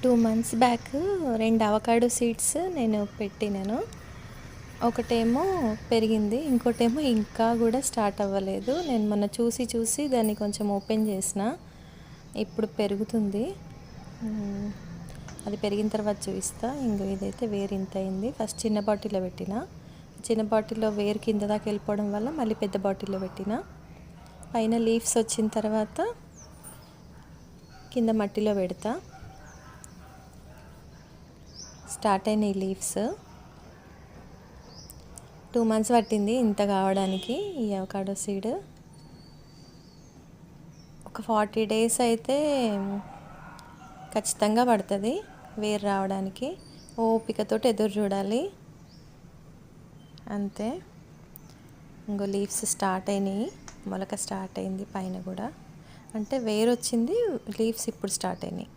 2 months back 2 avocado seeds నేను పెట్టినాను. ఒకటేమో పెరిగింది, ఇంకోటేమో ఇంకా కూడా స్టార్ట్ అవ్వలేదు. నేను మొన్న చూసి దాన్ని కొంచెం ఓపెన్ చేసిన, ఇప్పుడు పెరుగుతుంది. అది పెరిగిన తర్వాత చూపిస్తా. ఇంకో ఇదైతే వేరు ఇంత అయింది. ఫస్ట్ చిన్న బాటిల్లో పెట్టిన, చిన్న బాటిల్లో వేరు కింద దాకా వెళ్ళిపోవడం వల్ల మళ్ళీ పెద్ద బాటిల్లో పెట్టిన. పైన లీవ్స్ వచ్చిన తర్వాత కింద మట్టిలో పెడతా. స్టార్ట్ అయినాయి లీవ్స్. 2 మంత్స్ పట్టింది ఇంత కావడానికి ఈ అవకాడో సీడ్. ఒక 40 డేస్ అయితే ఖచ్చితంగా పడుతుంది వేరు రావడానికి. ఓపికతోటి ఎదురు చూడాలి అంతే. ఇంకో లీవ్స్ స్టార్ట్ అయినాయి, మొలక స్టార్ట్ అయింది పైన కూడా, అంటే వేరు వచ్చింది, లీవ్స్ ఇప్పుడు స్టార్ట్ అయినాయి.